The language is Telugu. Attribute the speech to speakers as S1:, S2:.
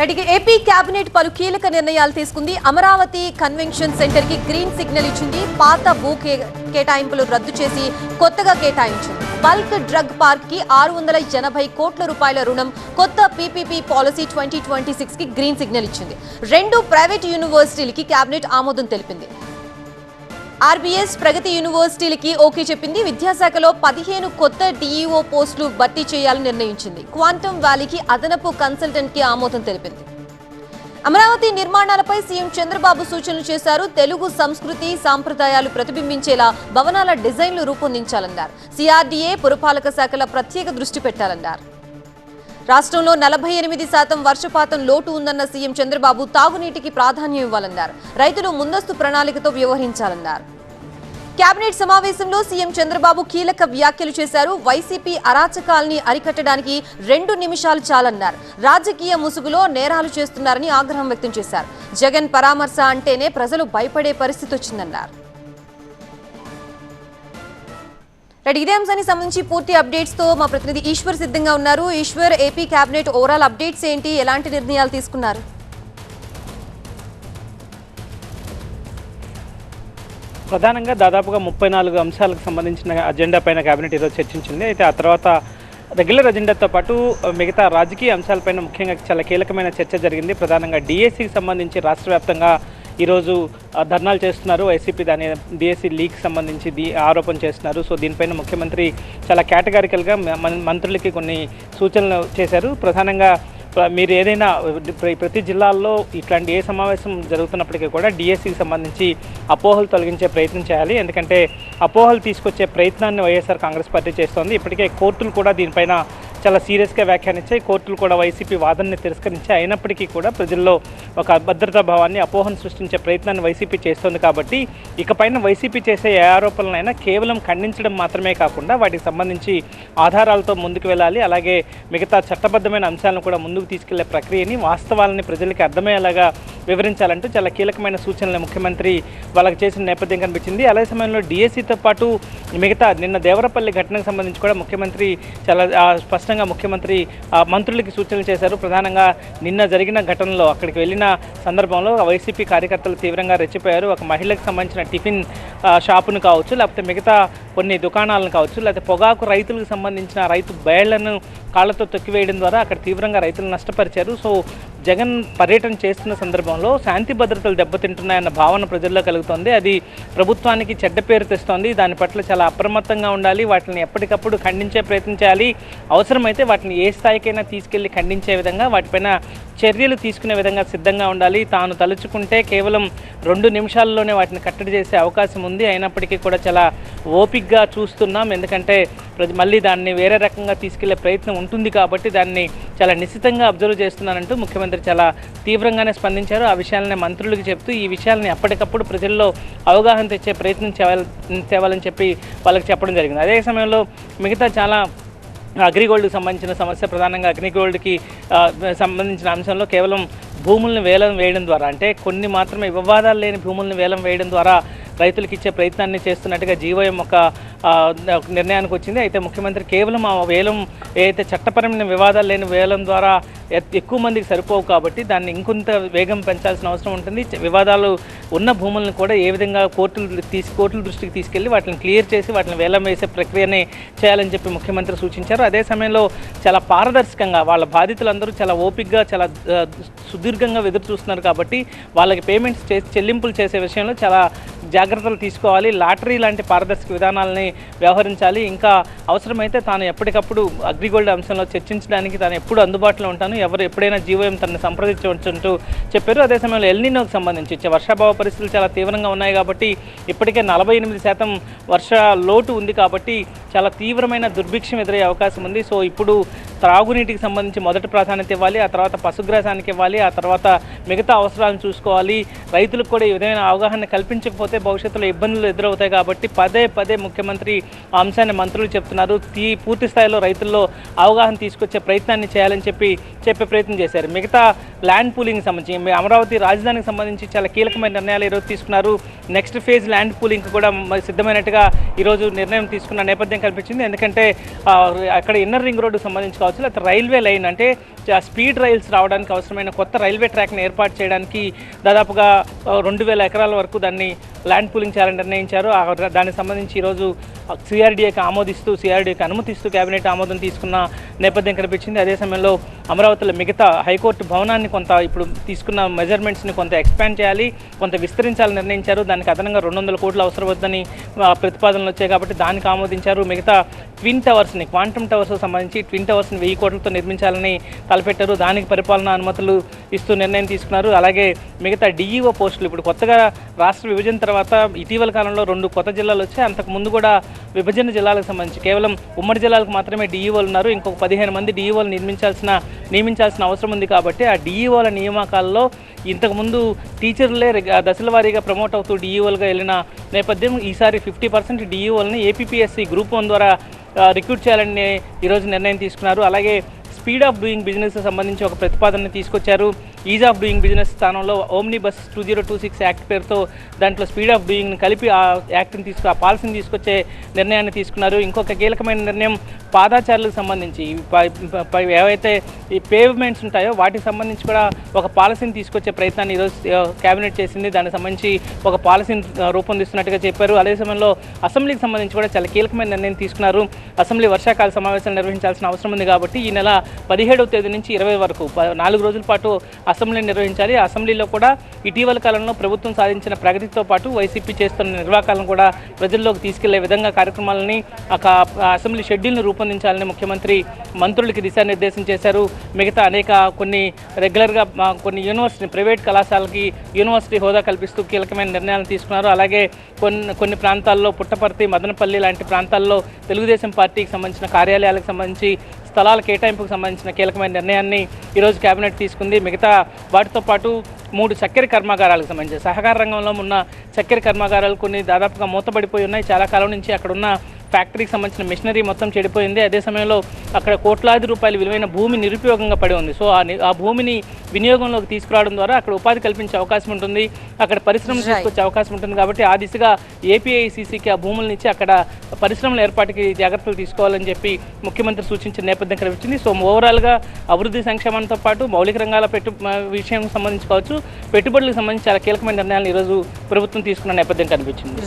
S1: ఏపీ కేబినెట్ పలు కీలక నిర్ణయాలు తీసుకుంది. అమరావతి కన్వెన్షన్ సెంటర్ కి గ్రీన్ సిగ్నల్ ఇచ్చింది. పాత భూ కేటాయింపులు రద్దు చేసి కొత్తగా కేటాయించింది. బల్క్ డ్రగ్ పార్క్ కి 680 కోట్ల రూపాయల రుణం, కొత్త పీపీపీ పాలసీ 2026 కి గ్రీన్ సిగ్నల్ ఇచ్చింది. 2 ప్రైవేట్ యూనివర్సిటీలకి కేబినెట్ ఆమోదం తెలిపింది. ఆర్బీఎస్ ప్రగతి యూనివర్సిటీలకి ఓకే చెప్పింది. విద్యాశాఖలో 15 కొత్త డీఈఓ పోస్టులు భర్తీ చేయాలని నిర్ణయించింది. క్వాంటమ్ వ్యాలీకి అదనపు కన్సల్టెంట్ కి ఆమోదం తెలిపింది. అమరావతి నిర్మాణాలపై సీఎం చంద్రబాబు సూచనలు చేశారు. తెలుగు సంస్కృతి సాంప్రదాయాలు ప్రతిబింబించేలా భవనాల డిజైన్లు రూపొందించాలన్నారు. సిఆర్డీఏ పురపాలక శాఖల ప్రత్యేక దృష్టి పెట్టాలన్నారు. రాష్ట్రంలో 48% వర్షపాతం లోటు ఉందన్న సీఎం చంద్రబాబు తాగునీటికి ప్రాధాన్యం ఇవ్వాలన్నారు. రైతులు ముందస్తు ప్రణాళికతో వ్యవహరించాలన్నారు. కేబినెట్ సమావేశంలో సీఎం చంద్రబాబు కీలక వ్యాఖ్యలు చేశారు. వైసీపీ అరాచకాల్ని అరికట్టడానికి 2 నిమిషాలు చాలన్నారు. రాజకీయ ముసుగులో నేరాలు చేస్తున్నారని ఆగ్రహం వ్యక్తం చేశారు. జగన్ పరామర్శ అంటేనే ప్రజలు భయపడే పరిస్థితి వచ్చిందన్నారు. ఇదే అంశానికి సంబంధించి పూర్తి అప్డేట్స్ తో మా ప్రతినిధి ఈశ్వర్ సిద్ధంగా ఉన్నారు. Eshwar, AP cabinet overall updates ఏంటి, ఎలాంటి నిర్ణయాలు తీసుకున్నారు?
S2: ప్రధానంగా దాదాపుగా 34 అంశాలకు సంబంధించిన అజెండా పైన కేబినెట్ ఈరోజు చర్చించింది. అయితే ఆ తర్వాత రెగ్యులర్ అజెండాతో పాటు మిగతా రాజకీయ అంశాలపైన ముఖ్యంగా చాలా కీలకమైన చర్చ జరిగింది. ప్రధానంగా డిఎస్సికి సంబంధించి రాష్ట్ర వ్యాప్తంగా ఈరోజు ధర్నాలు చేస్తున్నారు. వైసీపీ దాని డిఎస్సి లీక్ సంబంధించి ఆరోపణ చేస్తున్నారు. సో దీనిపైన ముఖ్యమంత్రి చాలా కేటగారికల్గా మంత్రులకి కొన్ని సూచనలు చేశారు. ప్రధానంగా మీరు ఏదైనా ప్రతి జిల్లాల్లో ఇట్లాంటి ఏ సమావేశం జరుగుతున్నప్పటికీ కూడా డిఎస్సికి సంబంధించి అపోహలు తొలగించే ప్రయత్నం చేయాలి. ఎందుకంటే అపోహలు తీసుకొచ్చే ప్రయత్నాన్ని వైఎస్ఆర్ కాంగ్రెస్ పార్టీ చేస్తోంది. ఇప్పటికే కోర్టులు కూడా దీనిపైన చాలా సీరియస్గా వ్యాఖ్యానించాయి. కోర్టులు కూడా వైసీపీ వాదనని తిరస్కరించాయి. అయినప్పటికీ కూడా ప్రజల్లో ఒక అభద్రతా భావాన్ని, అపోహను సృష్టించే ప్రయత్నాన్ని వైసీపీ చేస్తోంది. కాబట్టి ఇకపైన వైసీపీ చేసే ఏ ఆరోపణలైనా కేవలం ఖండించడం మాత్రమే కాకుండా వాటికి సంబంధించి ఆధారాలతో ముందుకు వెళ్ళాలి. అలాగే మిగతా చట్టబద్ధమైన అంశాలను కూడా ముందుకు తీసుకెళ్లే ప్రక్రియని, వాస్తవాలని ప్రజలకి అర్థమయ్యేలాగా వివరించాలంటూ చాలా కీలకమైన సూచనలు ముఖ్యమంత్రి వాళ్ళకి చేసిన నేపథ్యం కనిపించింది. అదే సమయంలో డిఎస్సితో పాటు మిగతా నిన్న దేవరపల్లి ఘటనకు సంబంధించి కూడా ముఖ్యమంత్రి చాలా స్పష్టంగా మంత్రులకి సూచనలు చేశారు. ప్రధానంగా నిన్న జరిగిన ఘటనలో అక్కడికి వెళ్ళిన సందర్భంలో వైసీపీ కార్యకర్తలు తీవ్రంగా రెచ్చిపోయారు. ఒక మహిళకు సంబంధించిన టిఫిన్ షాపును కావచ్చు, లేకపోతే మిగతా కొన్ని దుకాణాలను కావచ్చు, లేకపోతే పొగాకు రైతులకు సంబంధించిన రైతు బేళ్లను కాళ్లతో తొక్కివేయడం ద్వారా అక్కడ తీవ్రంగా రైతులు నష్టపరిచారు. సో జగన్ పర్యటన చేస్తున్న సందర్భంలో శాంతి భద్రతలు దెబ్బతింటున్నాయన్న భావన ప్రజల్లో కలుగుతోంది. అది ప్రభుత్వానికి చెడ్డ పేరు తెస్తోంది. దాని పట్ల చాలా అప్రమత్తంగా ఉండాలి. వాటిని ఎప్పటికప్పుడు ఖండించే ప్రయత్నం చేయాలి. అవసరమైతే వాటిని ఏ స్థాయికైనా తీసుకెళ్లి ఖండించే విధంగా, వాటిపైన చర్యలు తీసుకునే విధంగా సిద్ధంగా ఉండాలి. తాను తలుచుకుంటే కేవలం 2 నిమిషాల్లోనే వాటిని కట్టడి చేసే అవకాశం ఉంది. అయినప్పటికీ కూడా చాలా ఓపికగా చూస్తున్నాం. ఎందుకంటే మళ్ళీ దాన్ని వేరే రకంగా తీసుకెళ్లే ప్రయత్నం ఉంటుంది కాబట్టి దాన్ని చాలా నిశ్చితంగా అబ్జర్వ్ చేస్తున్నానంటూ ముఖ్యమంత్రి చాలా తీవ్రంగానే స్పందించారు. ఆ విషయాలని మంత్రులకు చెప్తూ ఈ విషయాలని ఎప్పటికప్పుడు ప్రజల్లో అవగాహన తెచ్చే ప్రయత్నం తేవాలని చెప్పి వాళ్ళకి చెప్పడం జరిగింది. అదే సమయంలో మిగతా చాలా అగ్రిగోల్డ్కి సంబంధించిన సమస్య, ప్రధానంగా అగ్రిగోల్డ్కి సంబంధించిన అంశంలో కేవలం భూములను వేలం వేయడం ద్వారా, అంటే కొన్ని మాత్రమే వివాదాలు లేని భూములను వేలం వేయడం ద్వారా రైతులకు ఇచ్చే ప్రయత్నాన్ని చేస్తున్నట్టుగా జీవోఎం ఒక నిర్ణయానికి వచ్చింది. అయితే ముఖ్యమంత్రి కేవలం ఆ వేలం ఏదైతే చట్టపరమైన వివాదాలు లేని వేలం ద్వారా ఎక్కువ మందికి సరిపోవు కాబట్టి దాన్ని ఇంకొంత వేగం పెంచాల్సిన అవసరం ఉంటుంది. వివాదాలు ఉన్న భూములను కూడా ఏ విధంగా కోర్టుల దృష్టికి తీసుకెళ్లి వాటిని క్లియర్ చేసి వాటిని వేలం వేసే ప్రక్రియని చేయాలని చెప్పి ముఖ్యమంత్రి సూచించారు. అదే సమయంలో చాలా పారదర్శకంగా వాళ్ళ బాధితులందరూ చాలా ఓపికగా చాలా సుదీర్ఘంగా ఎదురు చూస్తున్నారు కాబట్టి వాళ్ళకి పేమెంట్స్ చెల్లింపులు చేసే విషయంలో చాలా జాగ్రత్తలు తీసుకోవాలి. లాటరీ లాంటి పారదర్శక విధానాలని వ్యవహరించాలి. ఇంకా అవసరమైతే తాను ఎప్పటికప్పుడు అగ్రిగోల్డ్ అంశంలో చర్చించడానికి తాను ఎప్పుడు అందుబాటులో ఉంటాను, ఎవరు ఎప్పుడైనా జీవోఎం తనని సంప్రదించవచ్చంటూ చెప్పారు. అదే సమయంలో ఎల్నినోకి సంబంధించి వర్షాభావ పరిస్థితులు చాలా తీవ్రంగా ఉన్నాయి కాబట్టి ఇప్పటికే 48% వర్ష లోటు ఉంది కాబట్టి చాలా తీవ్రమైన దుర్భిక్షం ఎదురయ్యే అవకాశం ఉంది. సో ఇప్పుడు త్రాగునీటికి సంబంధించి మొదటి ప్రాధాన్యత ఇవ్వాలి, ఆ తర్వాత పశుగ్రాసానికి ఇవ్వాలి, ఆ తర్వాత మిగతా అవసరాలను చూసుకోవాలి. రైతులకు కూడా ఈ విధమైన అవగాహన కల్పించకపోతే భవిష్యత్తులో ఇబ్బందులు ఎదురవుతాయి కాబట్టి పదే ముఖ్యమంత్రి ఆ అంశాన్ని మంత్రులు చెప్తున్నారు. పూర్తి స్థాయిలో రైతుల్లో అవగాహన తీసుకొచ్చే ప్రయత్నాన్ని చేయాలని చెప్పే ప్రయత్నం చేశారు. మిగతా ల్యాండ్ పూలింగ్ సంబంధించి అమరావతి రాజధానికి సంబంధించి చాలా కీలకమైన నిర్ణయాలు ఈరోజు తీసుకున్నారు. నెక్స్ట్ ఫేజ్ ల్యాండ్ పూలింగ్ కూడా సిద్ధమైనట్టుగా ఈరోజు నిర్ణయం తీసుకున్న నేపథ్యం కనిపించింది. ఎందుకంటే అక్కడ ఇన్నర్ రింగ్ రోడ్డుకు సంబంధించి కావచ్చు, లేకపోతే రైల్వే లైన్ అంటే స్పీడ్ రైల్స్ రావడానికి అవసరమైన కొత్త రైల్వే ట్రాక్ని ఏర్పాటు చేయడానికి దాదాపుగా 2000 ఎకరాల వరకు దాన్ని ల్యాండ్ పూలింగ్ చేయాలని నిర్ణయించారు. దానికి సంబంధించి ఈరోజు సిఆర్డీఏకి అనుమతిస్తూ కేబినెట్ ఆమోదం తీసుకున్న నేపథ్యం కనిపించింది. అదే సమయంలో అమరావతిలో మిగతా హైకోర్టు భవనాన్ని కొంత ఇప్పుడు తీసుకున్న మెజర్మెంట్స్ని కొంత ఎక్స్పాండ్ చేయాలి, కొంత విస్తరించాలని నిర్ణయించారు. దానికి అదనంగా 200 కోట్లు అవసరం వద్దని ప్రతిపాదనలు వచ్చాయి కాబట్టి దానికి ఆమోదించారు. మిగతా ట్విన్ టవర్స్ని, క్వాంటమ్ టవర్స్కి సంబంధించి ట్విన్ టవర్స్ని 1000 కోట్లతో నిర్మించాలని తలపెట్టారు. దానికి పరిపాలనా అనుమతులు ఇస్తూ నిర్ణయం తీసుకున్నారు. అలాగే మిగతా డిఈఓ పోస్టులు ఇప్పుడు కొత్తగా రాష్ట్ర విభజన తర్వాత ఇటీవల కాలంలో 2 కొత్త జిల్లాలు వచ్చాయి. అంతకు ముందు కూడా విభజన జిల్లాలకు సంబంధించి కేవలం ఉమ్మడి జిల్లాలకు మాత్రమే డిఈఓలు ఉన్నారు. ఇంకొక 15 మంది డిఈఓలు నియమించాల్సిన అవసరం ఉంది. కాబట్టి ఆ డిఈఓల నియామకాల్లో ఇంతకుముందు టీచర్లే దశల వారీగా ప్రమోట్ అవుతూ డిఈఓలుగా వెళ్ళిన నేపథ్యం, ఈసారి 50% డిఈఓలని ఏపీపీఎస్సీ గ్రూప్ 1 ద్వారా రిక్రూట్ చేయాలని ఈరోజు నిర్ణయం తీసుకున్నారు. అలాగే స్పీడ్ ఆఫ్ డూయింగ్ బిజినెస్ సంబంధించి ఒక ప్రతిపాదనని తీసుకొచ్చారు. ఈజ్ ఆఫ్ డూయింగ్ బిజినెస్ స్థానంలో ఓమ్నిబస్ 2026 యాక్ట్ పేరుతో దాంట్లో స్పీడ్ ఆఫ్ డూయింగ్ని కలిపి ఆ యాక్ట్ని ఆ పాలసీని తీసుకొచ్చే నిర్ణయాన్ని తీసుకున్నారు. ఇంకొక కీలకమైన నిర్ణయం పాదాచారులకు సంబంధించి ఏవైతే ఈ పేవ్మెంట్స్ ఉంటాయో వాటికి సంబంధించి కూడా ఒక పాలసీని తీసుకొచ్చే ప్రయత్నాన్ని ఈరోజు కేబినెట్ చేసింది. దానికి సంబంధించి ఒక పాలసీని రూపొందిస్తున్నట్టుగా చెప్పారు. అదే సమయంలో అసెంబ్లీకి సంబంధించి కూడా చాలా కీలకమైన నిర్ణయం తీసుకున్నారు. అసెంబ్లీ వర్షాకాల సమావేశాలు నిర్వహించాల్సిన అవసరం ఉంది కాబట్టి ఈ నెల 17వ తేదీ నుంచి 20 వరకు 4 రోజుల పాటు అసెంబ్లీని నిర్వహించాలి. అసెంబ్లీలో కూడా ఇటీవల కాలంలో ప్రభుత్వం సాధించిన ప్రగతితో పాటు వైసీపీ చేస్తున్న నిర్వాకాలను కూడా ప్రజల్లోకి తీసుకెళ్లే విధంగా కార్యక్రమాలని అసెంబ్లీ షెడ్యూల్ని రూపొందించాలని ముఖ్యమంత్రి మంత్రులకి దిశానిర్దేశం చేశారు. మిగతా కొన్ని రెగ్యులర్గా కొన్ని ప్రైవేట్ కళాశాలకి యూనివర్సిటీ హోదా కల్పిస్తూ కీలకమైన నిర్ణయాలు తీసుకున్నారు. అలాగే కొన్ని ప్రాంతాల్లో పుట్టపర్తి, మదనపల్లి లాంటి ప్రాంతాల్లో తెలుగుదేశం పార్టీకి సంబంధించిన కార్యాలయాలకు సంబంధించి స్థలాల కేటాయింపుకు సంబంధించిన కీలకమైన నిర్ణయాన్ని ఈరోజు కేబినెట్ తీసుకుంది. మిగతా వాటితో పాటు 3 చక్కెర కర్మాగారాలకు సంబంధించి సహకార రంగంలో ఉన్న చక్కెర కర్మాగారాలు కొన్ని దాదాపుగా మూతపడిపోయి ఉన్నాయి. చాలా కాలం నుంచి అక్కడ ఉన్న ఫ్యాక్టరీకి సంబంధించిన మిషనరీ మొత్తం చెడిపోయింది. అదే సమయంలో అక్కడ కోట్లాది రూపాయల విలువైన భూమి నిరుపయోగంగా పడి ఉంది. సో ఆ భూమిని వినియోగంలోకి తీసుకురావడం ద్వారా అక్కడ ఉపాధి కల్పించే అవకాశం ఉంటుంది, అక్కడ పరిశ్రమలు తీసుకొచ్చే అవకాశం ఉంటుంది. కాబట్టి ఆ దిశగా ఏపీఐసీసీకి ఆ భూములను ఇచ్చి అక్కడ పరిశ్రమల ఏర్పాటుకి జాగ్రత్తలు తీసుకోవాలని చెప్పి ముఖ్యమంత్రి సూచించిన నేపథ్యం కనిపించింది. సో ఓవరాల్గా అభివృద్ధి సంక్షేమంతో పాటు మౌలిక రంగాల విషయం సంబంధించి కావచ్చు, పెట్టుబడులకు సంబంధించి చాలా కీలకమైన నిర్ణయాలు ఈరోజు ప్రభుత్వం తీసుకున్న నేపథ్యం కనిపించింది.